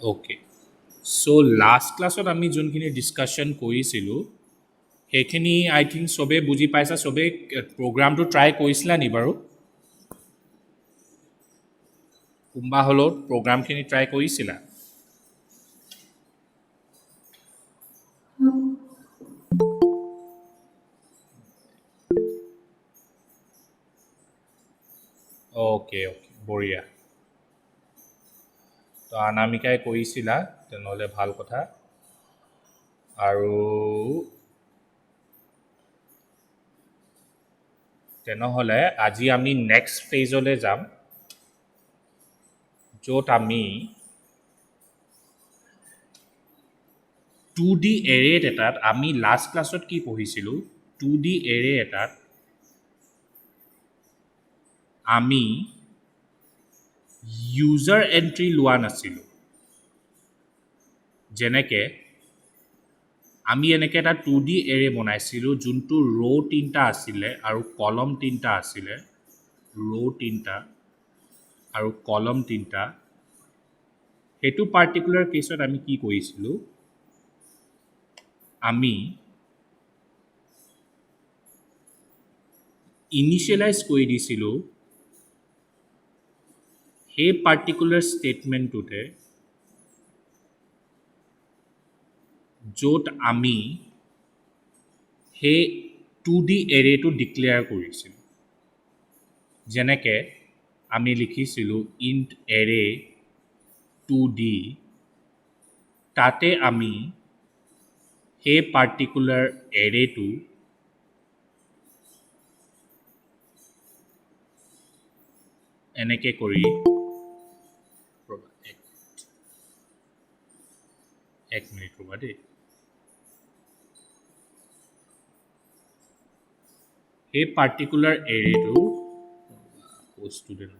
Okay so' last ক্লাছত আমি যোনখিনি ডিছকাশ্যন কৰিছিলোঁ সেইখিনি আই থিংক চবেই বুজি পাইছা চবেই প্ৰগ্ৰামটো ট্ৰাই কৰিছিলা নি বাৰু কোনোবা হ'লেও প্ৰগ্ৰামখিনি ট্ৰাই কৰিছিলা অ'কে অ'কে বঢ়িয়া তো অনামিকাই কৰিছিলা তেনেহ'লে ভাল কথা আৰু তেনেহ'লে আজি আমি নেক্সট ফেজলৈ যাম য'ত আমি 2D এৰেত এটাত আমি লাষ্ট ক্লাছত কি পঢ়িছিলোঁ 2D এৰে এটাত আমি ইউজাৰ এণ্ট্ৰি লোৱা নাছিলোঁ যেনেকৈ আমি এনেকৈ এটা 2D এৰে বনাইছিলোঁ যোনটো ৰ' 3টা আছিলে আৰু কলম 3টা আছিলে ৰ' 3টা আৰু কলম 3টা সেইটো পাৰ্টিকুলাৰ কেছত আমি কি কৰিছিলোঁ আমি ইনিচিয়েলাইজ কৰি দিছিলোঁ সেই পাৰ্টিকুলাৰ ষ্টেটমেণ্টটোতে য'ত আমি সেই 2D এৰেটো ডিক্লেয়াৰ কৰিছিলোঁ যেনেকৈ আমি লিখিছিলোঁ ইণ্ট এৰে 2D তাতে আমি সেই পাৰ্টিকুলাৰ এৰেটো এনেকৈ কৰি এক মিনিট ৰ'বা দেই সেই পাৰ্টিকুলাৰ এৰেটো ষ্টুডেণ্ট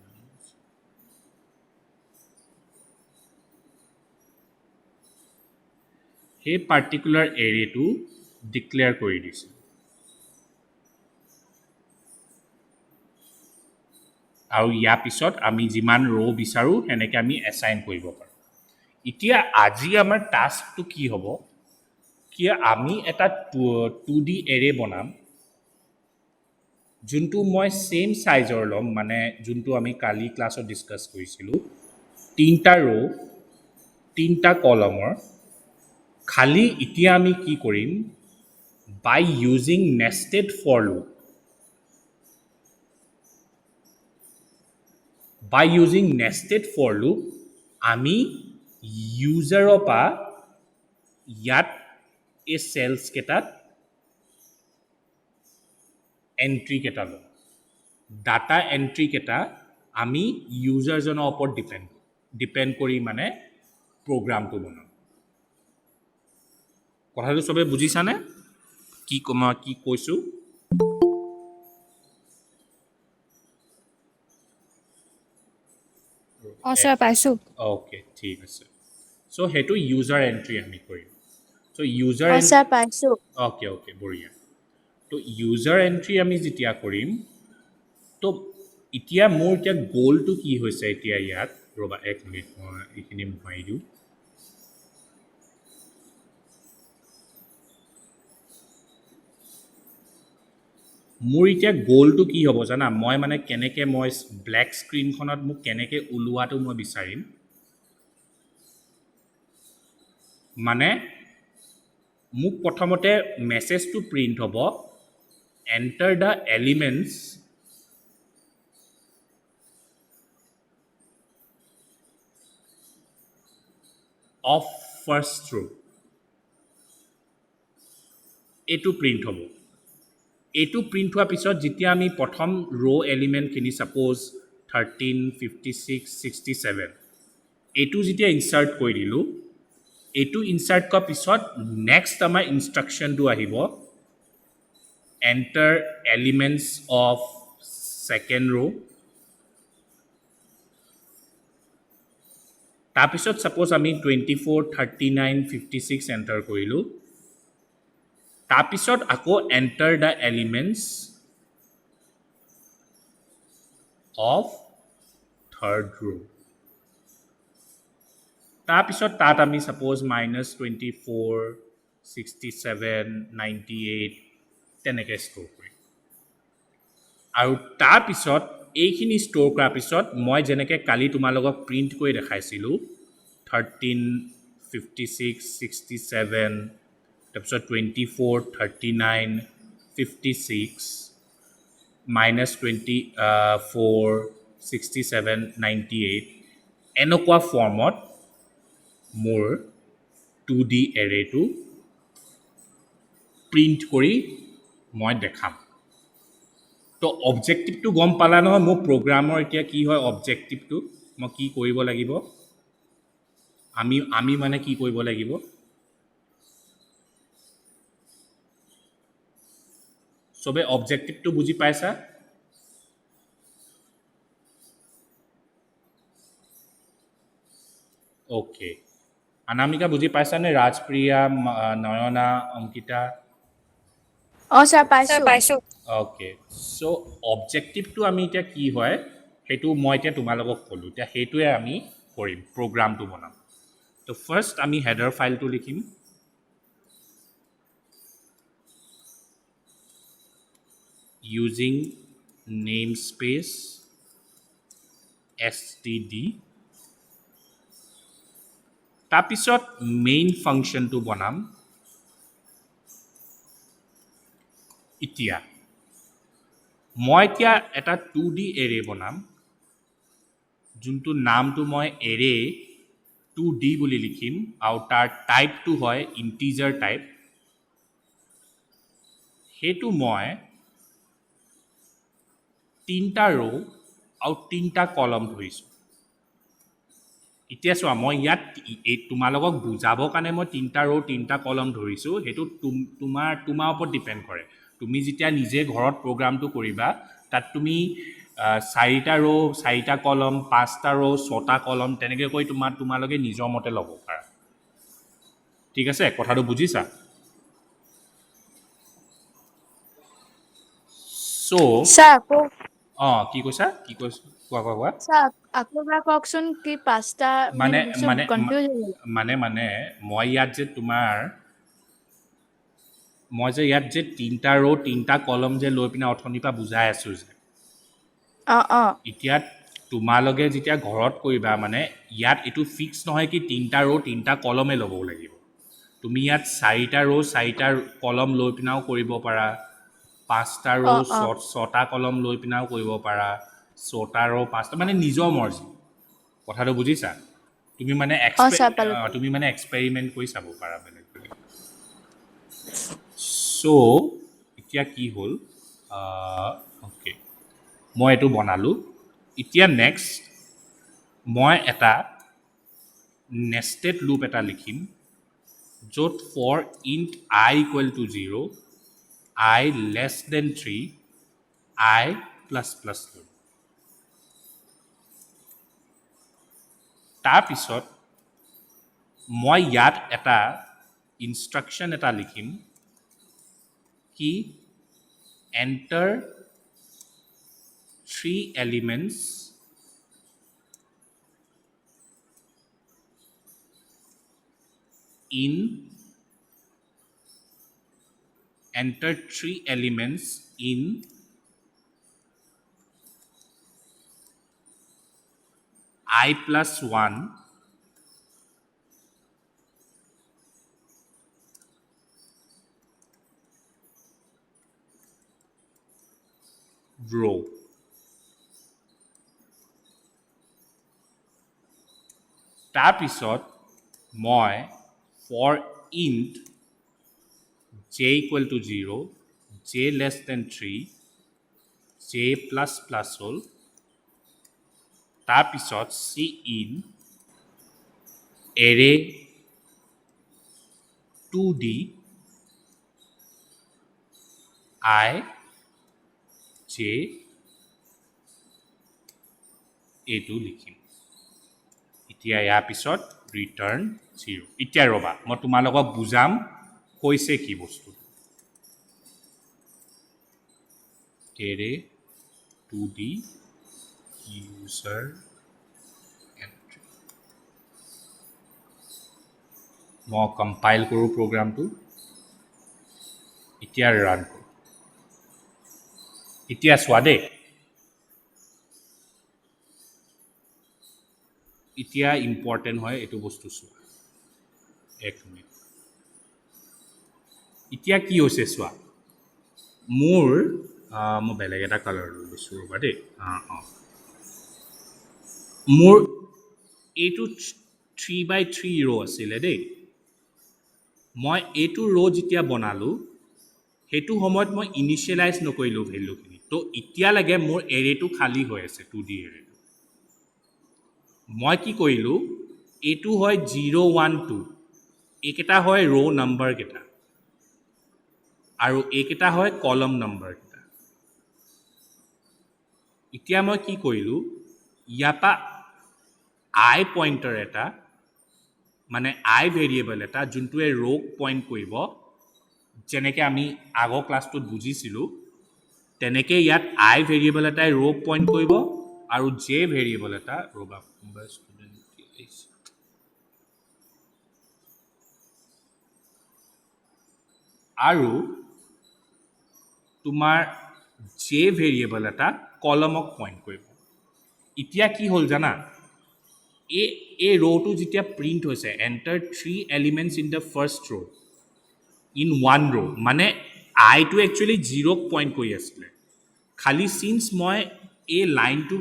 সেই পাৰ্টিকুলাৰ এৰেটো ডিক্লেয়াৰ কৰি দিছোঁ আৰু ইয়াৰ পিছত আমি যিমান ৰ' বিচাৰোঁ সেনেকৈ আমি এছাইন কৰিব পাৰোঁ এতিয়া আজি আমাৰ টাস্কটো কি হ'ব কি আমি এটা 2D এৰে বনাম যোনটো মই ছেইম চাইজৰ ল'ম মানে যোনটো আমি কালি ক্লাছত ডিছকাছ কৰিছিলোঁ 3টা ৰ' 3টা কলমৰ খালি এতিয়া আমি কি কৰিম by using nested for loop by using nested for loop আমি ইউজাৰৰ পৰা ইয়াত এই চেলছকেইটাত এণ্ট্ৰিকেইটা ল'ম ডাটা এণ্ট্ৰিকেইটা আমি ইউজাৰজনৰ ওপৰত ডিপেণ্ড কৰি মানে প্ৰগ্ৰামটো বনাম কথাটো চবে বুজিছানে কি কি কৈছোঁ স্যাৰ পাইছোঁ অ'কে ঠিক আছে চ' সেইটো ইউজাৰ এণ্ট্ৰি আমি কৰিম চ' স্যাৰ পাইছোঁ অ'কে অ'কে বঢ়িয়া তো ইউজাৰ এণ্ট্ৰি আমি যেতিয়া কৰিম তো এতিয়া মোৰ এতিয়া গ'লটো কি হৈছে এতিয়া ইয়াত ৰ'বা এক মিনিট মই এইখিনি মোহাৰি দিওঁ মোৰ এতিয়া গ'লটো কি হ'ব জানা মই মানে কেনেকৈ মই ব্লেক স্ক্ৰীনখনত মোক কেনেকৈ ওলোৱাটো মই বিচাৰিম মানে মোক প্ৰথমতে মেছেজটো প্ৰিণ্ট হ'ব enter the elements of first ৰ' এইটো প্ৰিণ্ট হ'ব এইটো প্ৰিণ্ট হোৱাৰ পিছত যেতিয়া আমি প্ৰথম ৰ' এলিমেণ্টখিনি ছাপ'জ 13, 56, 67 এইটো যেতিয়া ইনচাৰ্ট কৰি দিলোঁ এইটো ইনচাৰ্ট কৰাৰ পিছত নেক্সট আমাৰ ইনষ্ট্ৰাকশ্যনটো আহিব এণ্টাৰ এলিমেণ্টছ অফ ছেকেণ্ড ৰ' তাৰপিছত ছাপ'জ আমি 24, 39, 56 এণ্টাৰ কৰিলোঁ তাৰপিছত আকৌ enter the elements of third ৰ' তাৰপিছত তাত আমি ছাপ'জ -24 67 98 তেনেকৈ ষ্ট'ৰ কৰিম আৰু তাৰপিছত এইখিনি ষ্ট'ৰ কৰাৰ পিছত মই যেনেকৈ কালি তোমালোকক প্ৰিণ্ট কৰি দেখাইছিলোঁ 13 56 67 তাৰপিছত 24 39 56 -24 67 98 এনেকুৱা ফৰ্মত মোৰ 2D এৰেটো প্ৰিণ্ট কৰি মই দেখাম তো অবজেক্টিভটো গম পালা নহয় মোৰ প্ৰগ্ৰামৰ এতিয়া কি হয় অবজেক্টিভটো মই কি কৰিব লাগিব আমি মানে কি কৰিব লাগিব সবে অবজেক্টিভটো বুজি পাইছা ওকে অনামিকা বুজি পাইছানে ৰাজপ্ৰিয়া নয়না অংকিতা sir, Sir, পাইছো. পাইছো। অ'কে চ' অবজেক্টিভটো আমি এতিয়া কি হয় সেইটো মই এতিয়া তোমালোকক ক'লোঁ এতিয়া সেইটোৱে আমি কৰিম প্ৰগ্ৰামটো বনাম তো ফাৰ্ষ্ট আমি হেডাৰ ফাইলটো লিখিম using namespace std তাৰপিছত মেইন ফাংচনটো বনাম এতিয়া মই এতিয়া এটা 2D এৰে বনাম যোনটো নামটো মই এৰে 2D বুলি লিখিম আৰু তাৰ টাইপটো হয় ইন্টিজাৰ টাইপ সেইটো মই 3টা ৰো আৰু 3টা কলম ধৰিছোঁ এতিয়া চোৱা মই ইয়াত তোমালোকক বুজাবৰ কাৰণে মই 3টা ৰো 3টা কলম ধৰিছোঁ সেইটো তোমাৰ ওপৰত ডিপেণ্ড কৰে তুমি যেতিয়া নিজে ঘৰত প্ৰগ্ৰামটো কৰিবা তাত তুমি 4টা ৰো 4টা কলম 5টা ৰো 6টা কলম তেনেকৈ কৰি তোমালোকে নিজৰ মতে ল'ব পাৰা ঠিক আছে কথাটো বুজিছা সো Sir, কি কৈছা কোৱা sir, আকৌ এবাৰ কওকচোন কি পাঁচটা মানে চব মানে confuse হৈ গ'ল। মানে মই ইয়াত যে 3টা ৰো 3টা কলম যে লৈ পিনে অথনিৰ পৰা বুজাই আছো যে এতিয়া তোমালোকে যেতিয়া ঘৰত কৰিবা মানে ইয়াত এইটো ফিক্স নহয় কি 3টা ৰো 3টা কলমে ল'ব লাগিব তুমি ইয়াত 4টা ৰো 4টা কলম লৈ পিনাও কৰিব পাৰা 5টা ৰো 6টা কলম লৈ পিনাও কৰিব পাৰা 6টা ৰো 5টা মানে নিজৰ মৰ্জি কথাটো বুজিছা তুমি মানে sir, পালো। তুমি মানে এক্সপেৰিমেন্ট কৰি চাব পাৰা বেলেগ বেলেগ সো এতিয়া কি হ'ল ওকে মই এইটো বনালো এতিয়া নেক্সট মই এটা নেষ্টেড লুপ এটা লিখিম য'ত for int I equal to 0 I less than 3 I plus plus লম তাৰপিছত মই ইয়াত এটা ইনষ্ট্ৰাকশ্যন এটা লিখিম কি enter 3 elements in I plus 1 row তাৰপিছত মই for int j equal to 0 j less than 3 j plus plus হ'ল তাৰপিছত cin array 2D I j এইটো লিখিম এতিয়া ইয়াৰ পিছত ৰিটাৰ্ণ 0 এতিয়া ৰবা মই তোমালোকক বুজাম কৈছে কি বস্তু array 2D user entry মই কম্পাইল কৰোঁ প্ৰগ্ৰামটো এতিয়া ৰান কৰোঁ এতিয়া চোৱা দেই এতিয়া ইম্পৰ্টেণ্ট হয় এইটো বস্তু চোৱা এক মিনিট এতিয়া কি হৈছে চোৱা মোৰ মই বেলেগ এটা কালাৰ লৈ লৈছোঁ ৰ'বা দেই মোৰ এইটো 3x3 ৰ' আছিলে দেই মই এইটো ৰ' যেতিয়া বনালোঁ সেইটো সময়ত মই ইনিচিয়েলাইজ নকৰিলোঁ ভেলুখিনি তো এতিয়ালৈকে মোৰ এৰেটো খালী হৈ আছে 2D এৰেটো মই কি কৰিলোঁ এইটো হয় 0 1 2 এইকেইটা হয় ৰ' নাম্বাৰকেইটা আৰু এইকেইটা হয় কলম নাম্বাৰকেইটা এতিয়া মই কি কৰিলোঁ ইয়াৰ পৰা আই পইণ্টাৰ এটা মানে আই ভেৰিয়েবল এটা যোনটোৱে ৰ'ক পইণ্ট কৰিব যেনেকৈ আমি আগৰ ক্লাছটোত বুজিছিলোঁ তেনেকৈ ইয়াত আই ভেৰিয়েবল এটাই ৰ'ক পইণ্ট কৰিব আৰু জে ভেৰিয়েবল এটা ৰ'বা আৰু তোমাৰ জে ভেৰিয়েবল এটা কলমক পইণ্ট কৰিব এতিয়া কি হ'ল জানা এই ৰ'টো যেতিয়া প্ৰিণ্ট হৈছে enter 3 elements in the first ৰ' ইন ওৱান ৰ' মানে আইটো একচুৱেলি 0ক পইণ্ট কৰি আছিলে খালি চিন্স মই এই লাইনটো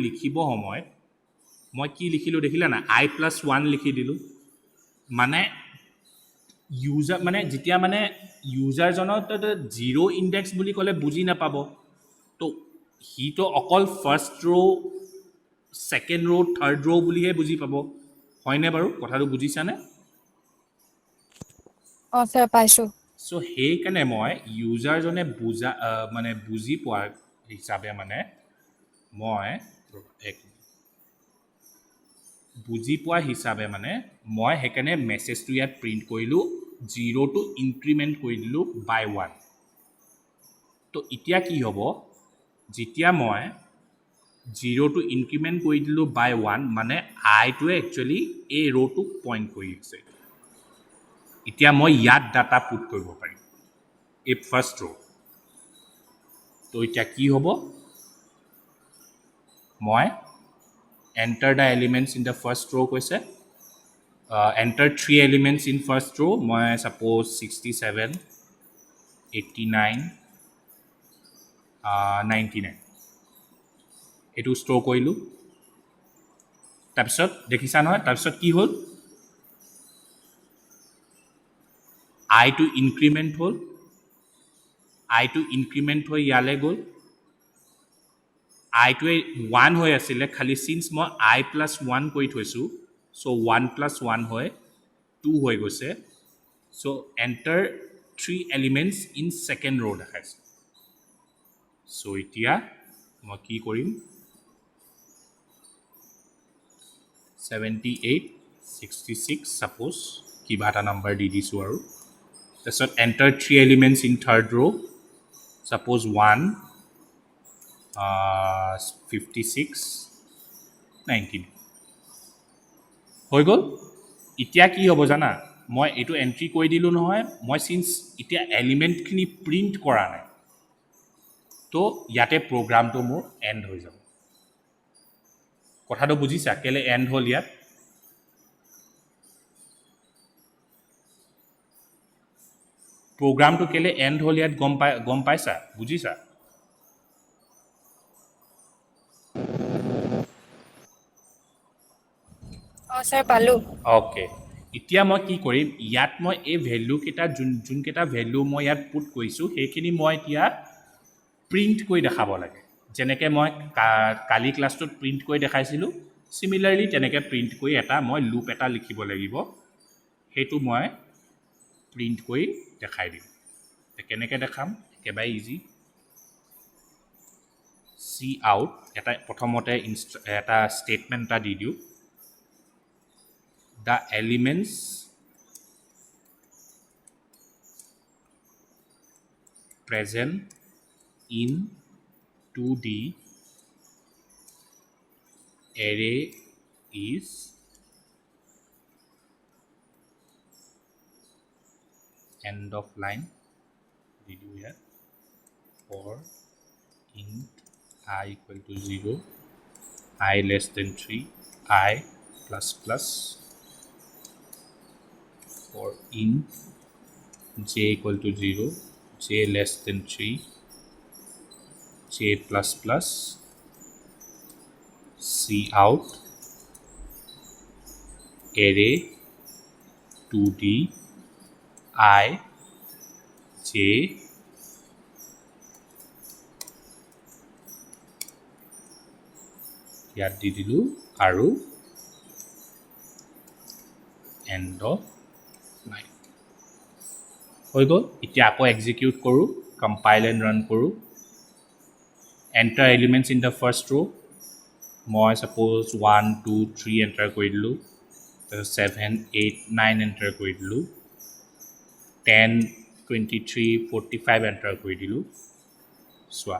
লিখিব সময়ত মই কি লিখিলোঁ দেখিলা না I+1 লিখি দিলোঁ মানে ইউজাৰ মানে যেতিয়া মানে ইউজাৰজনৰ 0 ইণ্ডেক্স বুলি ক'লে বুজি নাপাব তো সিটো অকল ফাৰ্ষ্ট ৰ' ছেকেণ্ড ৰ' থাৰ্ড ৰ' বুলিহে বুজি পাব হয়নে বাৰু কথাটো বুজিছানে স্যাৰ পাইছোঁ চ' সেইকাৰণে মই ইউজাৰজনে মানে বুজি পোৱাৰ হিচাপে মানে মই বুজি পোৱা হিচাপে মানে মই সেইকাৰণে মেছেজটো ইয়াত প্ৰিণ্ট কৰিলোঁ 0টো ইনক্ৰিমেণ্ট কৰি দিলোঁ বাই 1 তো এতিয়া কি হ'ব যেতিয়া মই 0টো ইনক্ৰিমেণ্ট কৰি দিলোঁ বাই 1 মানে আইটোৱে একচুৱেলি এই ৰ'টোক পইণ্ট কৰি আছে এতিয়া মই ইয়াত ডাটা পুট কৰিব পাৰিম এই ফাৰ্ষ্ট ৰ' তো এতিয়া কি হ'ব মই enter the elements in the first row কৈছে enter 3 elements in first row মই suppose 67 89 99 এইটো ষ্ট'ৰ কৰিলোঁ তাৰপিছত দেখিছা নহয় তাৰপিছত কি হ'ল আইটো ইনক্ৰিমেণ্ট হ'ল আইটো ইনক্ৰিমেণ্ট হৈ ইয়ালৈ গ'ল আইটোৱে 1 হৈ আছিলে খালি চিন্স মই I+1 কৰি থৈছোঁ চ' 1+1 হৈ 2 হৈ গৈছে চ' এণ্টাৰ 3 এলিমেণ্টছ ইন ছেকেণ্ড ৰ' দেখাইছে চ' এতিয়া মই কি কৰিম 78 66 ছাপ'জ কিবা এটা নাম্বাৰ দি দিছোঁ আৰু তাৰপিছত এণ্টাৰ 3 এলিমেণ্টছ ইন থাৰ্ড ৰ' ছাপ'জ 1 56 19 হৈ গ'ল এতিয়া কি হ'ব জানা মই এইটো এণ্ট্ৰি কৰি দিলোঁ নহয় মই চিন্স এতিয়া এলিমেণ্টখিনি প্ৰিণ্ট কৰা নাই তো ইয়াতে প্ৰগ্ৰামটো মোৰ এণ্ড হৈ যাব কথাটো বুজিছা কেলৈ এণ্ড হ'ল ইয়াত প্ৰগ্ৰামটো কেলৈ এণ্ড হ'ল ইয়াত গম পাইছা বুজিছা স্যাৰ পালোঁ অ'কে এতিয়া মই কি কৰিম ইয়াত মই এই ভেলুকেইটা যোনকেইটা ভেলু মই ইয়াত পুট কৰিছোঁ সেইখিনি মই এতিয়া প্ৰিণ্ট কৰি দেখাব লাগে যেনেকৈ মই কালি ক্লাছটোত প্ৰিণ্ট কৰি দেখাইছিলোঁ চিমিলাৰলি তেনেকৈ প্ৰিণ্ট কৰি মই লুপ এটা লিখিব লাগিব সেইটো মই প্ৰিণ্ট কৰি দেখাই দিম কেনেকৈ দেখাম একেবাৰে ইজি চি আউট এটা প্ৰথমতে এটা ষ্টেটমেণ্ট এটা দি দিওঁ the elements present in 2D array is end of line di dilu here for int I equal to 0 I less than 3 I plus plus for int j equal to 0 j less than 3 j plus plus C out array 2d I j ইয়াত দি দিলো আৰু end of line হৈ গ'ল এতিয়া আকৌ execute কৰোঁ compile and run কৰোঁ enter elements in the first row মই suppose 1 2 3 enter কৰি দিলোঁ 7 8 9 enter কৰি দিলোঁ 10 23 45 enter কৰি দিলোঁ চোৱা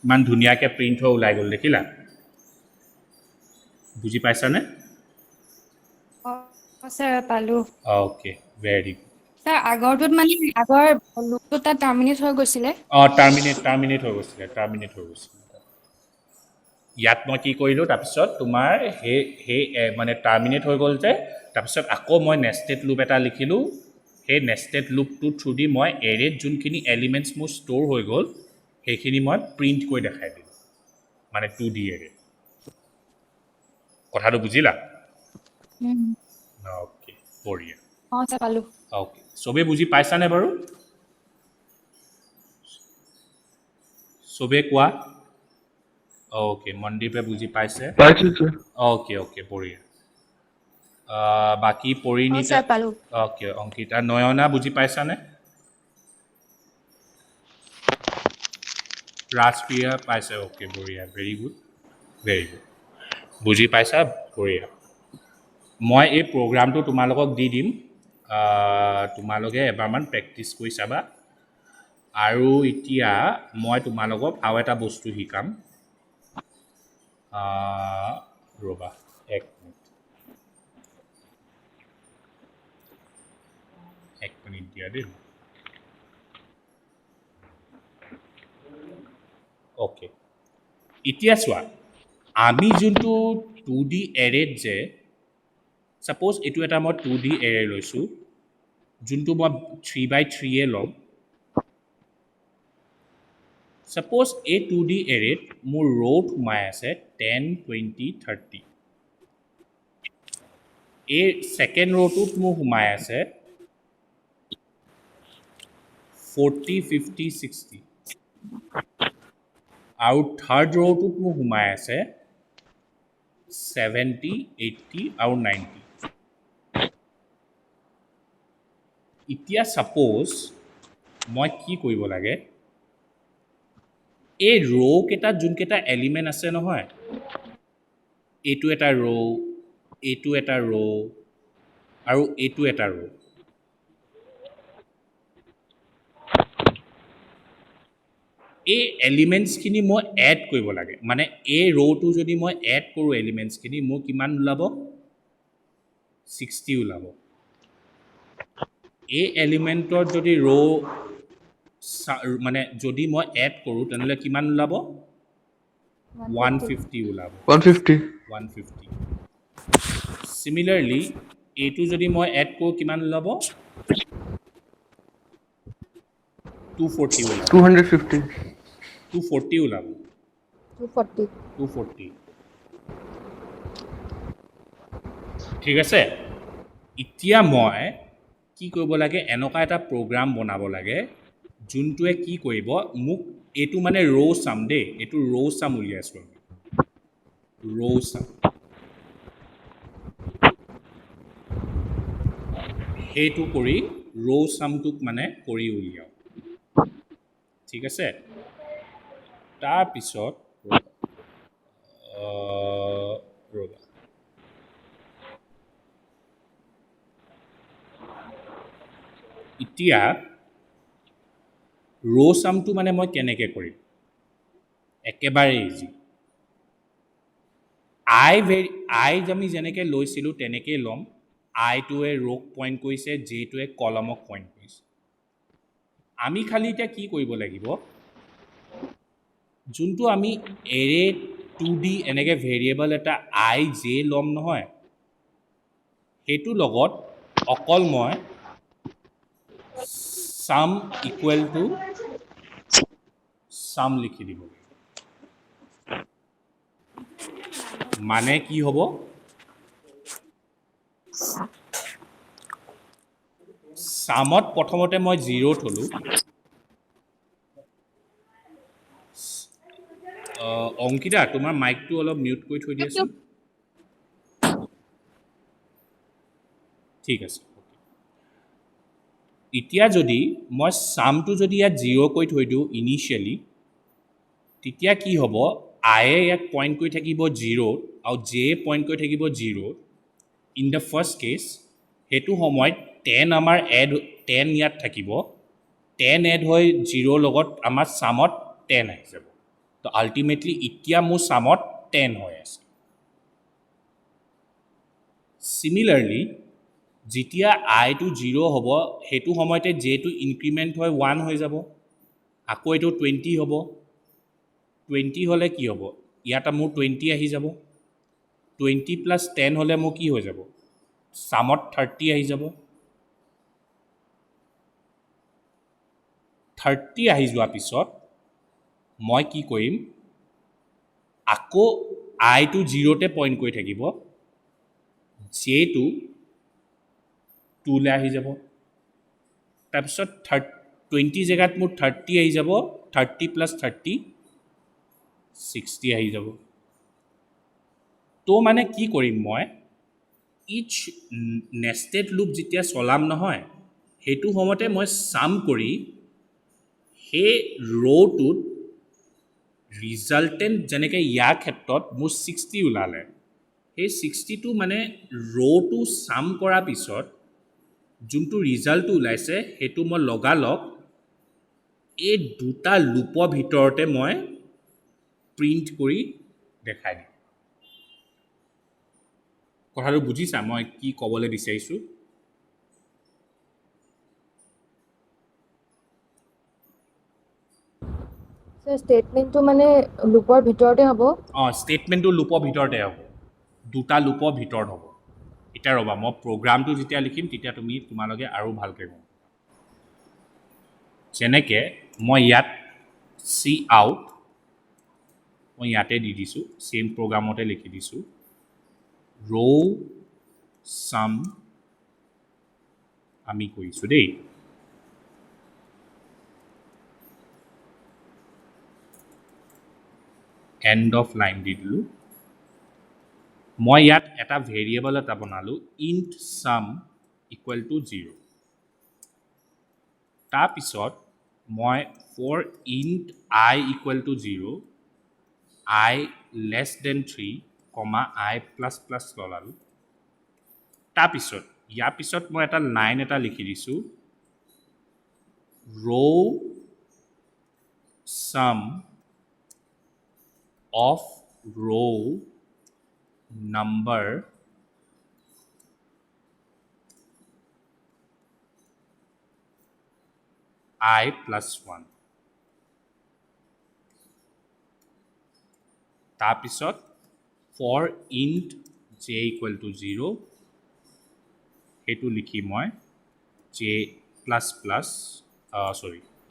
ইমান ধুনীয়াকৈ প্ৰিণ্ট হৈ ওলাই গ'ল দেখিলা বুজি পাইছানে স্যাৰ পালো ওকে ভেৰি গুড স্যাৰ আগৰটোত মানে আগৰ লুপটো তাত টাৰ্মিনেট হৈ গৈছিলে টাৰ্মিনেট হৈ গৈছিলে ইয়াত মই কি কৰিলোঁ তাৰপিছত তোমাৰ সেই মানে টাৰ্মিনেট হৈ গ'ল যে তাৰপিছত আকৌ মই নেষ্টেড লুপ এটা লিখিলোঁ সেই নেষ্টেড লুপটো থ্ৰু দি মই এৰেত যোনখিনি এলিমেণ্টছ মোৰ ষ্ট'ৰ হৈ গ'ল সেইখিনি মই প্ৰিণ্ট কৰি দেখাই দিলোঁ মানে 2D এৰে কথাটো বুজিলা অ'কে বঢ়িয়া স্যাৰ পালো অ'কে চবেই বুজি পাইছানে বাৰু চবেই কোৱা ওকে মনদীপে বুজি পাইছে ওকে বঢ়িয়া বাকী পৰিণীতা স্যাৰ পালো ওকে অংকিতা নয়না বুজি পাইছানে ৰাজপ্ৰিয়া পাইছে ওকে বঢ়িয়া ভেৰি গুড বুজি পাইছা বঢ়িয়া মই এই প্ৰগ্ৰামটো তোমালোকক দি দিম তোমালোকে এবাৰমান প্ৰেক্টিছ কৰি চাবা আৰু এতিয়া মই তোমালোকক আৰু এটা বস্তু শিকাম ৰ'বা এক মিনিট দিয়া দেই অ'কে এতিয়া চোৱা আমি যোনটো 2D এৰেত যে ছাপ'জ এইটো এটা মই 2D এৰে লৈছোঁ যোনটো মই 3x3 ল'ম ছাপ'জ এই 2D এৰেত মোৰ ৰ'ত সোমাই আছে 10 20 30 এই ছেকেণ্ড ৰ'টোত মোৰ সোমাই আছে 40 50 60 আৰু থাৰ্ড ৰ'টোত মোৰ সোমাই আছে 70 80 আৰু 90 এতিয়া ছাপ'জ মই কি কৰিব লাগে এই ৰ' কেইটাত যোনকেইটা এলিমেণ্ট আছে নহয় এইটো এটা ৰ' এইটো এটা ৰ' আৰু এইটো এটা ৰ' এই এলিমেণ্টছখিনি মই এড কৰিব লাগে মানে এই ৰ'টো যদি মই এড কৰোঁ এলিমেণ্টছখিনি মোৰ কিমান ওলাব 60 ওলাব এই এলিমেণ্টৰ যদি ৰ' মানে যদি মই এড কৰোঁ তেনেহ'লে কিমান ওলাব 150 ওলাব 150 চিমিলাৰলি এইটো যদি মই এড কৰোঁ কিমান ওলাব 240 ওলাব 240 ওলাব 240 ঠিক আছে এতিয়া মই কি কৰিব লাগে এনেকুৱা এটা প্ৰগ্ৰাম বনাব লাগে যোনটোৱে কি কৰিব মোক এইটো মানে ৰ' চাম দেই এইটো ৰ' চাম উলিয়াইছোঁ আমি ৰ' চাম সেইটো কৰি ৰ' চামটোক মানে কৰি উলিয়াওঁ ঠিক আছে তাৰপিছত ৰ'বা এতিয়া ৰ' চামটো মানে মই কেনেকৈ কৰিম একেবাৰে ইজি আই আমি যেনেকৈ লৈছিলোঁ তেনেকৈ ল'ম আইটোৱে ৰোক পইণ্ট কৰিছে জেটোৱে কলমক পইণ্ট কৰিছে আমি খালি এতিয়া কি কৰিব লাগিব যোনটো আমি এৰে 2D এনেকৈ ভেৰিয়েবল এটা আই জে ল'ম নহয় সেইটো লগত অকল মই sum equal to sum লিখি দিব লাগিব মানে কি হ'ব সামত প্ৰথমতে মই 0 থলো অংকিতা তোমাৰ মাইকটো অলপ মিউট কৰি থৈ দিয়াচোন ঠিক আছে এতিয়া যদি মই সামটো যদি ইয়াত 0 কৰি থৈ দিওঁ ইনিচিয়েলি তেতিয়া কি হ'ব আয়ে ইয়াক পইণ্ট কৰি থাকিব 0 আৰু জে পইণ্ট কৰি থাকিব 0 ইন দ্য ফাৰ্ষ্ট কেছ সেইটো সময়ত 10 আমাৰ এড 10 ইয়াত থাকিব 10 এড হৈ 0 লগত আমাৰ সামত 10 আহি যাব তো আল্টিমেটলি এতিয়া মোৰ সামত 10 হৈ আছে চিমিলাৰলি যেতিয়া আইটো 0 হ'ব সেইটো সময়তে জেটো ইনক্ৰিমেণ্ট হৈ 1 হৈ যাব আকৌ এইটো 20 হ'ব 20 হ'লে কি হ'ব ইয়াত মোৰ 20 আহি যাব 20 প্লাছ 10 হ'লে মোৰ কি হৈ যাব সামত 30 আহি যাব 30 আহি যোৱাৰ পিছত মই কি কৰিম আকৌ আইটো 0তে পইণ্ট কৰি থাকিব জেটো 2 লে আহি যাব তাৰপিছত 20 জেগাত মোৰ 30 আহি যাব 30 প্লাছ 30 60 আহি যাব তো মানে কি কৰিম মই ইচ নেষ্টেড লুপ যেতিয়া চলাম নহয় সেইটো সময়তে মই সাম কৰি সেই ৰ'টোত ৰিজাল্টেণ্ট যেনেকৈ ইয়াৰ ক্ষেত্ৰত মোৰ 60 ওলালে সেই 60টো মানে ৰ'টো সাম কৰাৰ পিছত যোনটো ৰিজাল্টটো ওলাইছে সেইটো মই লগালগ এই দুটা লুপৰ ভিতৰতে মই প্ৰিণ্ট কৰি দেখাই দিম কথাটো বুজিছা মই কি ক'বলৈ বিচাৰিছোঁ ষ্টেটমেণ্টটো মানে লুপৰ ভিতৰতে হ'ব ষ্টেটমেণ্টটো লুপৰ ভিতৰতে হ'ব দুটা লুপৰ ভিতৰত হ'ব এতিয়া ৰ'বা মই প্ৰগ্ৰামটো যেতিয়া লিখিম তেতিয়া তোমালোকে আৰু ভালকৈ গম যেনেকৈ মই ইয়াত চি আউট মই ইয়াতে দি দিছোঁ চেম প্ৰগ্ৰামতে লিখি দিছোঁ ৰ' চাম আমি কৰিছোঁ দেই এণ্ড অফ লাইন দি দিলোঁ মই ইয়াত এটা ভেৰিয়েবল এটা বনালোঁ ইণ্ট চাম ইকুৱেল টু 0 তাৰপিছত মই for int I equal to 0 I less than 3 comma I plus plus লগালোঁ তাৰপিছত ইয়াৰ পিছত মই এটা লাইন এটা লিখি দিছোঁ ৰ' চাম of row number I plus 1 তাৰপিছত for int j equal to 0 সেইটো লিখি মই j plus plus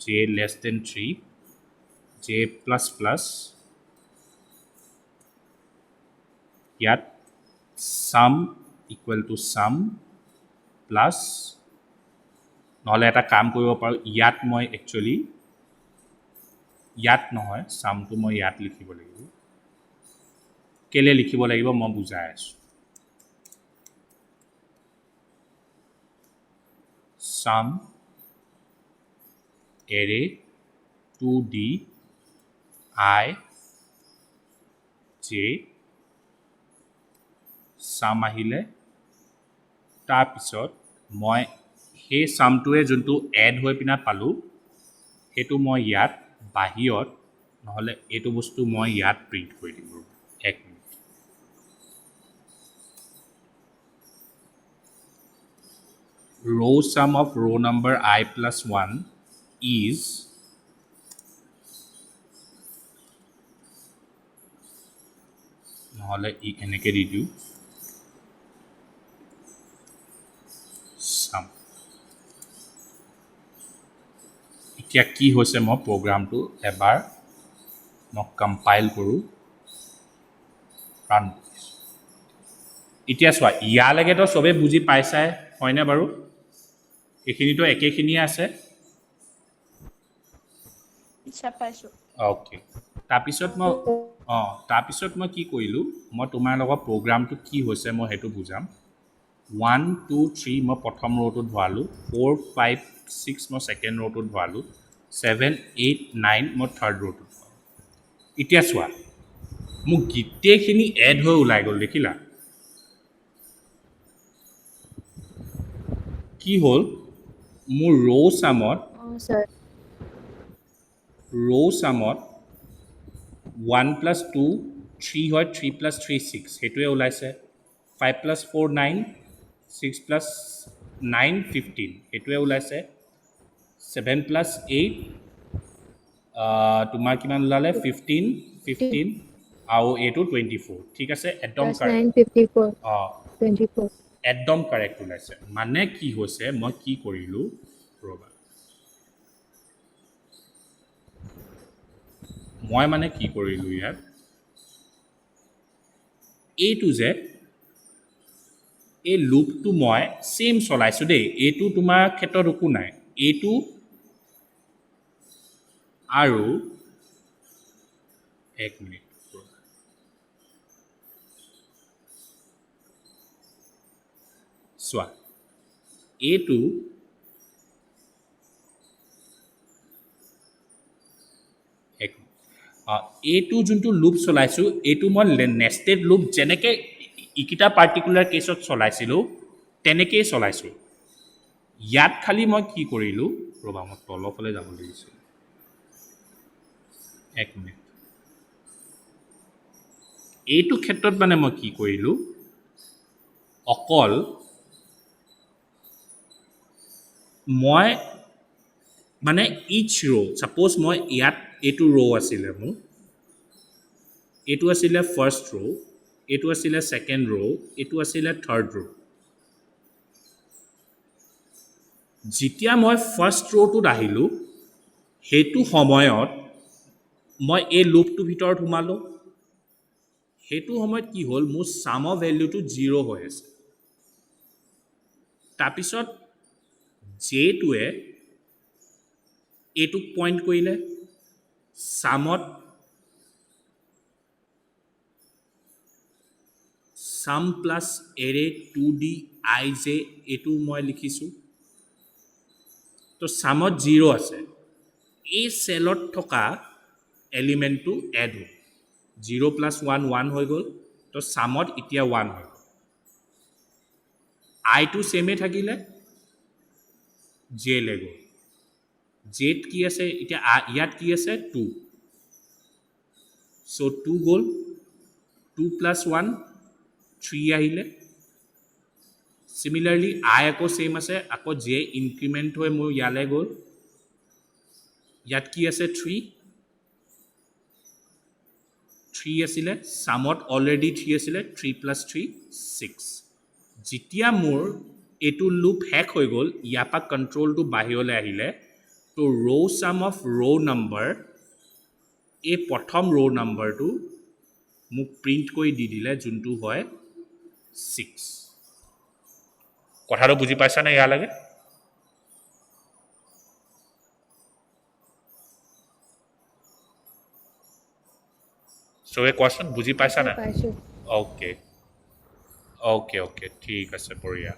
j less than 3 j plus plus ইয়াত sum equal to sum plus নহ'লে এটা কাম কৰিব পাৰোঁ ইয়াত মই একচুৱেলি ইয়াত নহয় sumটো মই ইয়াত লিখিব লাগিব কেলে লিখিব লাগিব মই বুজাই আছোঁ sum array 2d I j সাম আহিলে তাৰপিছত মই সেই সামটোৱে যোনটো এড হৈ পিনে পালোঁ সেইটো মই ইয়াত বাহিৰত নহ'লে এইটো বস্তু মই ইয়াত প্ৰিণ্ট কৰি দিম এক minute row sum of row number I plus 1 is নহ'লে এনেকৈ দি দিওঁ sum এতিয়া কি হৈছে মই প্ৰগ্ৰামটো এবাৰ মই কম্পাইল কৰোঁ ৰান এতিয়া চোৱা ইয়ালৈকেতো চবেই বুজি পাইছাই হয়নে বাৰু এইখিনিতো একেখিনিয়ে আছে আচ্ছা পাইছো অ'কে তাৰপিছত মই কি কৰিলোঁ মই তোমাৰ লগত প্ৰগ্ৰামটো কি হৈছে মই সেইটো বুজাম 1 2 3 মই প্ৰথম ৰ'টোত ভৰালোঁ 4 5 6 মই ছেকেণ্ড ৰ'টোত ভৰালোঁ 7 8 9 মই থাৰ্ড ৰ'টোত ভৰালোঁ এতিয়া চোৱা মোক গোটেইখিনি এড হৈ ওলাই গ'ল দেখিলা কি হ'ল মোৰ ৰৌ চামত 1 plus 2 3 হয় 3 plus 3 6 সেইটোৱে ওলাইছে 5 plus 4 9 6 plus 9 15 সেইটোৱে ওলাইছে 7 plus 8 তোমাৰ কিমান ওলালে 15 আৰু এইটো 24 ঠিক আছে একদম কাৰেক্ট 954 অঁ 24 একদম কাৰেক্ট ওলাইছে মানে কি হৈছে মই কি কৰিলোঁ ৰ'বা মই মানে কি কৰিলোঁ ইয়াত এইটো যে এই লুপটো মই চেম চলাইছোঁ দেই এইটো তোমাৰ ক্ষেত্ৰত একো নাই এইটো আৰু এক মিনিট চোৱা এইটো এইটো যোনটো লুপ চলাইছোঁ এইটো মই নেষ্টেড লুপ যেনেকৈ ইকেইটা পাৰ্টিকুলাৰ কেছত চলাইছিলোঁ তেনেকেই চলাইছোঁ ইয়াত খালি মই কি কৰিলোঁ ৰ'বা মই তলৰ ফালে যাব লাগিছিল এক মিনিট এইটো ক্ষেত্ৰত মানে মই কি কৰিলোঁ অকল মই মানে ইচ ৰ' ছাপ'জ মই ইয়াত এইটো ৰ' আছিলে মোৰ এইটো আছিলে ফাৰ্ষ্ট ৰ' এইটো আছিলে ছেকেণ্ড ৰ' এইটো আছিলে থাৰ্ড ৰ' যেতিয়া মই ফাৰ্ষ্ট ৰ'টোত আহিলোঁ সেইটো সময়ত মই এই লুপটোৰ ভিতৰত সোমালোঁ সেইটো সময়ত কি হ'ল মোৰ ছামৰ ভেল্যুটো 0 হৈ আছে তাৰপিছত জেটোৱে এইটোক পইণ্ট কৰিলে ছামত ছাম প্লাছ এৰে 2D আই জে এইটো মই লিখিছোঁ তো ছামত 0 আছে এই চেলত থকা এলিমেণ্টটো এড হ'ল 0 প্লাছ 1 1 হৈ গ'ল তো ছামত এতিয়া 1 হৈ গ'ল আইটো ছেমে থাকিলে জেলৈ গ'ল জেত কি আছে এতিয়া ইয়াত কি আছে 2 চ' 2 গ'ল 2 প্লাছ 1 3 আহিলে চিমিলাৰলি আই আকৌ ছেইম আছে আকৌ জে ইনক্ৰিমেণ্ট হৈ মোৰ ইয়ালৈ গ'ল ইয়াত কি আছে 3 আছিলে ছামত অলৰেডি 3 আছিলে 3 প্লাছ 3 6 যেতিয়া মোৰ এইটো লুপ শেষ হৈ গ'ল ইয়াৰ পৰা কণ্ট্ৰলটো বাহিৰলৈ আহিলে তো ৰ' ছাম অফ ৰ' নাম্বাৰ এই প্ৰথম ৰ' নাম্বাৰটো মোক প্ৰিণ্ট কৰি দি দিলে যোনটো হয় 6 কথাটো বুজি পাইছানে ইয়ালৈকে চবে কোৱাচোন বুজি পাইছা না পাইছো অ'কে অ'কে অ'কে ঠিক আছে বঢ়িয়া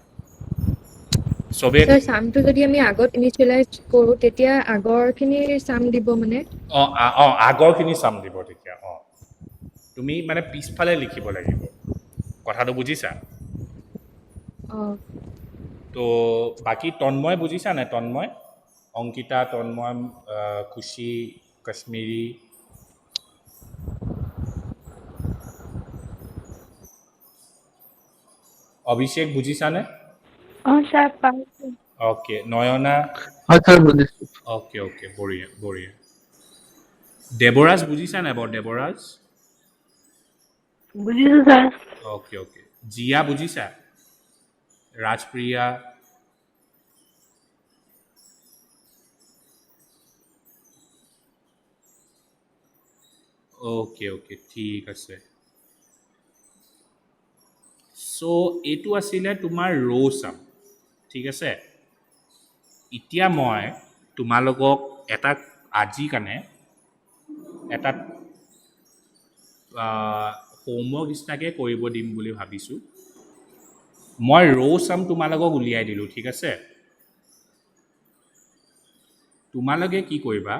চবে স্যাৰ সামটো যদি আমি আগত ইনিশিয়েলাইজ কৰো তেতিয়া আগৰখিনিৰ সাম দিব মানে আগৰখিনি চাম দিব তেতিয়া তুমি মানে পিছফালে লিখিব লাগিব কথাটো বুজিছা অ তো বাকী তন্ময় বুজিছা নাই তন্ময় অংকিতা তন্ময় খুশি কাশ্মীৰী অভিষেক বুজিছানে অঁ ছাৰ পাইছোঁ। অ'কে নয়না হয় ছাৰ বুজিছোঁ। অ'কে অ'কে বঢ়িয়া বঢ়িয়া দেৱৰাজ বুজিছা নাই বাৰু দেৱৰাজ বুজিছোঁ ছাৰ। অ'কে অ'কে জিয়া বুজিছা ৰাজপ্ৰিয়া অ'কে অ'কে ঠিক আছে চ' এইটো আছিলে তোমাৰ ৰ' চাম ঠিক আছে এতিয়া মই তোমালোকক এটা আজিৰ কাৰণে এটা হোমৱৰ্ক নিচিনাকৈ কৰিব দিম বুলি ভাবিছোঁ মই ৰ' চাম তোমালোকক উলিয়াই দিলোঁ ঠিক আছে তোমালোকে কি কৰিবা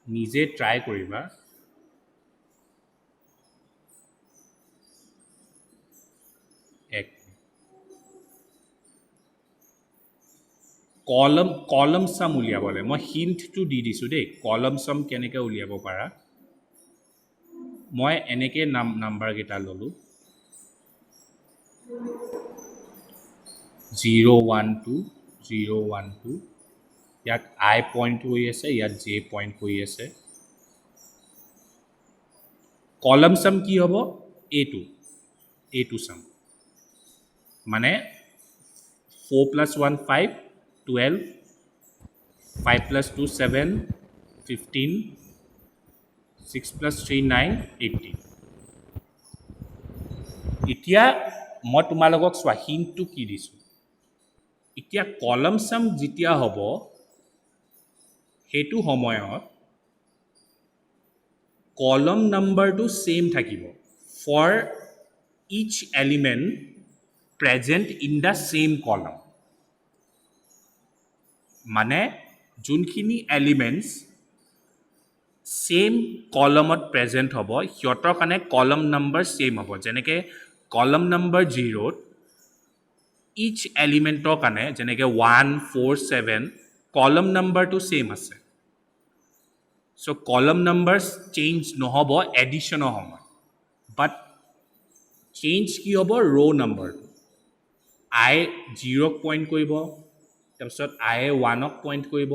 নিজে ট্ৰাই কৰিবা এক কলম চাম উলিয়াবলৈ মই হিণ্টটো দি দিছোঁ দেই কলম চাম কেনেকৈ উলিয়াব পাৰা মই এনেকৈ নাম্বাৰকেইটা ল'লোঁ 0 1 2 0 1 2 ইয়াত আই পইণ্ট হৈ আছে ইয়াত জে পইণ্ট হৈ আছে কলম চাম কি হ'ব এইটো চাম মানে 4 + 1 5 12 5 + 2 7 15 6 + 3 9 18 এতিয়া মই তোমালোকক চোৱা হিণ্টটো কি দিছোঁ এতিয়া কলম চাম যেতিয়া হ'ব সেইটো সময়ত কলম নাম্বাৰটো ছেইম থাকিব for each element present in the same column মানে যোনখিনি এলিমেণ্টছ ছেইম কলমত প্ৰেজেণ্ট হ'ব সিহঁতৰ কাৰণে কলম নাম্বাৰ ছেইম হ'ব যেনেকৈ কলম নাম্বাৰ 0ত ইচ এলিমেণ্টৰ কাৰণে যেনেকৈ 1 4 7 কলম নাম্বাৰটো ছেইম আছে চ' কলম নাম্বাৰ চেঞ্জ নহ'ব এডিশ্যনৰ সময়ত বাট চেঞ্জ কি হ'ব ৰ' নাম্বাৰটো আই 0ক পইণ্ট কৰিব তাৰপিছত আই 1ক পইণ্ট কৰিব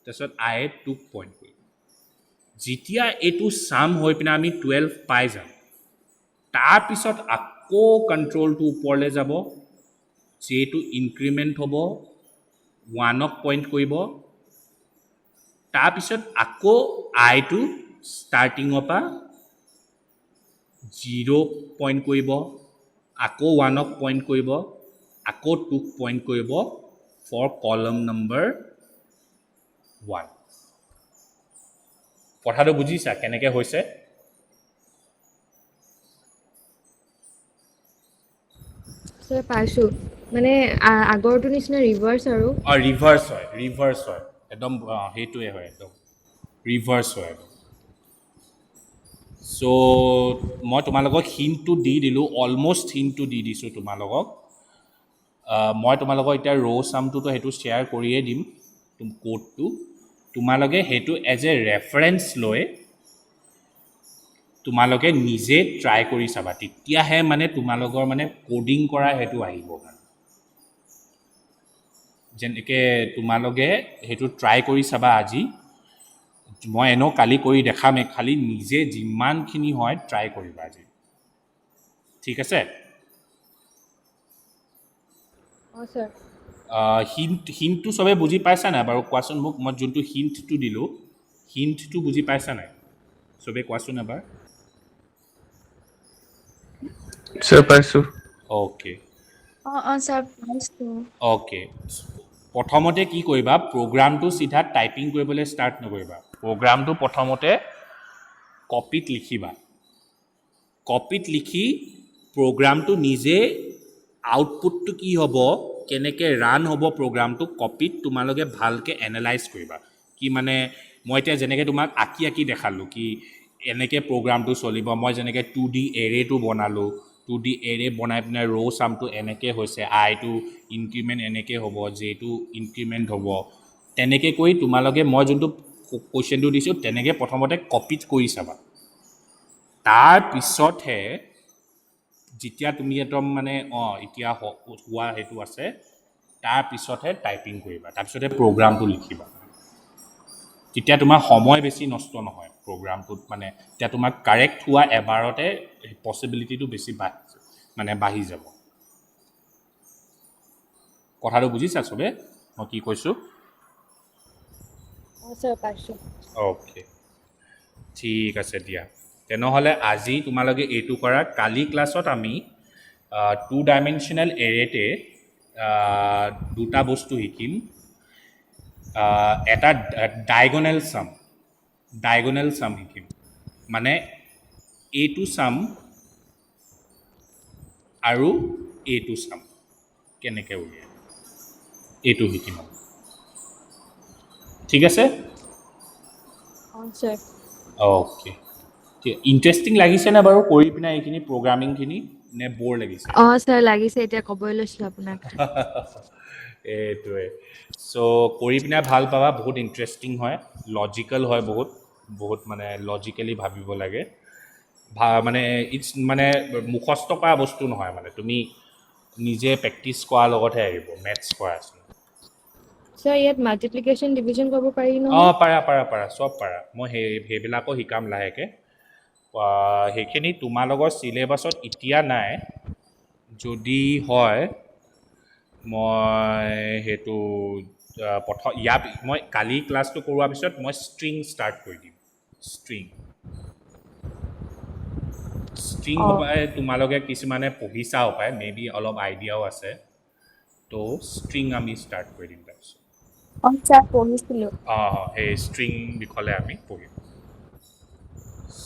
তাৰপিছত আই 2ক পইণ্ট কৰিব যেতিয়া এইটো চাম হৈ পিনে আমি 12 পাই যাম তাৰপিছত আকৌ কণ্ট্ৰলটো ওপৰলৈ যাব যিটো ইনক্ৰিমেণ্ট হ'ব 1ক পইণ্ট কৰিব তাৰপিছত আকৌ আইটো ষ্টাৰ্টিঙৰ পৰা 0ক পইণ্ট কৰিব আকৌ 1ক পইণ্ট কৰিব আকৌ 2ক পইণ্ট কৰিব ফৰ কলম নম্বৰ 1 কথাটো বুজিছা কেনেকৈ হৈছে ছাৰ পাইছোঁ মানে আগৰটো নিচিনা ৰিভাৰ্চ আৰু ৰিভাৰ্ছ হয় একদম সেইটোৱে হয় একদম ৰিভাৰ্ছ হয় চ' মই তোমালোকক হিণ্টটো দি দিলোঁ অলমষ্ট হিণ্টটো দি দিছোঁ তোমালোকক মই তোমালোকক এতিয়া ৰ' চামটোতো সেইটো শ্বেয়াৰ কৰিয়ে দিম কোডটো তোমালোকে সেইটো এজ এ ৰেফাৰেঞ্চ লৈ তোমালোকে নিজে ট্ৰাই কৰি চাবা তেতিয়াহে মানে তোমালোকৰ মানে কোডিং কৰা সেইটো আহিব মানে যেনেকৈ তোমালোকে সেইটো ট্ৰাই কৰি চাবা আজি মই এনেও কালি কৰি দেখামেই খালি নিজে যিমানখিনি হয় ট্ৰাই কৰিবা আজি ঠিক আছে অঁ ছাৰ হিণ্টটো চবে বুজি পাইছা নাই বাৰু কোৱাচোন মোক মই যোনটো হিণ্টটো দিলোঁ হিণ্টটো বুজি পাইছা নাই চবে কোৱাচোন এবাৰ ছাৰ পাইছোঁ। অ'কে অঁ ছাৰ পাইছোঁ। অ'কে প্ৰথমতে কি কৰিবা প্ৰগ্ৰামটো চিধা টাইপিং কৰিবলৈ ষ্টাৰ্ট নকৰিবা প্ৰগ্ৰামটো প্ৰথমতে কপিত লিখিবা কপিত লিখি প্ৰগ্ৰামটো নিজে আউটপুটটো কি হ'ব কেনেকৈ ৰান হ'ব প্ৰগ্ৰামটো কপিত তোমালোকে ভালকৈ এনালাইজ কৰিবা কি মানে মই এতিয়া যেনেকৈ তোমাক আঁকি দেখালোঁ কি এনেকৈ প্ৰগ্ৰামটো চলিব মই যেনেকৈ 2D এৰেটো বনালোঁ 2D এৰে বনাই পিনে ৰ' চামটো এনেকৈ হৈছে আইটো ইনক্ৰিমেণ্ট এনেকৈ হ'ব জেটো ইনক্ৰিমেণ্ট হ'ব তেনেকৈ কৰি তোমালোকে মই যোনটো কুৱেশ্যনটো দিছোঁ তেনেকৈ প্ৰথমতে কপিত কৰি চাবা তাৰপিছতহে যেতিয়া তুমি একদম মানে এতিয়া হোৱা সেইটো আছে তাৰপিছতহে টাইপিং কৰিবা তাৰপিছতহে প্ৰগ্ৰামটো লিখিবা তেতিয়া তোমাৰ সময় বেছি নষ্ট নহয় প্ৰগ্ৰামটোত মানে তেতিয়া তোমাৰ কাৰেক্ট হোৱা এবাৰতে পচিবিলিটিটো বেছি বাঢ়ি যাব কথাটো বুজিছা চবে মই কি কৈছোঁ স্যাৰ পাইছোঁ অ'কে ঠিক আছে দিয়া তেনেহ'লে আজি তোমালোকে এইটো কৰা কালি ক্লাছত আমি 2 ডাইমেনশ্যনেল এৰেতে দুটা বস্তু শিকিম এটা ডায়গনেল চাম শিকিম মানে এইটো চাম আৰু এইটো চাম কেনেকৈ উলিয়াই এইটো শিকিম ঠিক আছে স্যাৰ অ'কে ইণ্টাৰেষ্টিং লাগিছেনে বাৰু কৰি পিনে এইখিনি প্ৰগ্ৰামিংখিনি নে ব'ৰ লাগিছে স্যাৰ লাগিছে এতিয়া ক'বই লৈছোঁ আপোনাক এইটোৱে চ' কৰি পিনে ভাল পাবা বহুত ইণ্টাৰেষ্টিং হয় লজিকেল হয় বহুত মানে লজিকেলি ভাবিব লাগে মানে ইটছ মানে মুখস্থ কৰা বস্তু নহয় মানে তুমি নিজে প্ৰেক্টিছ কৰাৰ লগতহে আহিব মেথছ কৰা স্যাৰ ইয়াত মাল্টিপ্লিকেশ্যন ডিভিজন কৰিব পাৰি অঁ নহয় পাৰা চব পাৰা মই সেইবিলাকো শিকাম লাহেকৈ সেইখিনি তোমালোকৰ চিলেবাছত এতিয়া নাই যদি হয় মই সেইটো মই কালি ক্লাছটো কৰোৱাৰ পিছত মই ষ্ট্ৰিং ষ্টাৰ্ট কৰি দিম ষ্ট্ৰিং তোমালোকে কিছুমানে পঢ়িছা পায় মে বি অলপ আইডিয়াও আছে তো ষ্ট্ৰিং আমি ষ্টাৰ্ট কৰি দিম তাৰপিছত স্যাৰ পঢ়িছিলোঁ সেই ষ্ট্ৰিং বিষয়ে আমি পঢ়িম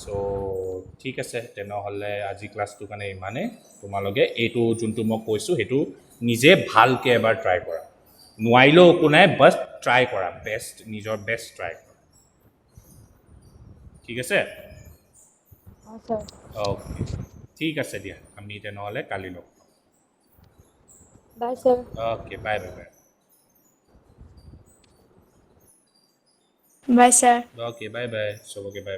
চ' ঠিক আছে তেনেহ'লে আজি ক্লাছটোৰ কাৰণে ইমানেই তোমালোকে এইটো যোনটো মই কৈছোঁ সেইটো নিজে ভালকৈ এবাৰ ট্ৰাই কৰা নোৱাৰিলেও একো নাই বাছ ট্ৰাই কৰা নিজৰ বেষ্ট ট্ৰাই কৰা ঠিক আছে স্যাৰ অ'কে ঠিক আছে দিয়া আমি তেনেহ'লে কালি লগ পাম bye sir okay bye bye sir okay bye চবকে বাই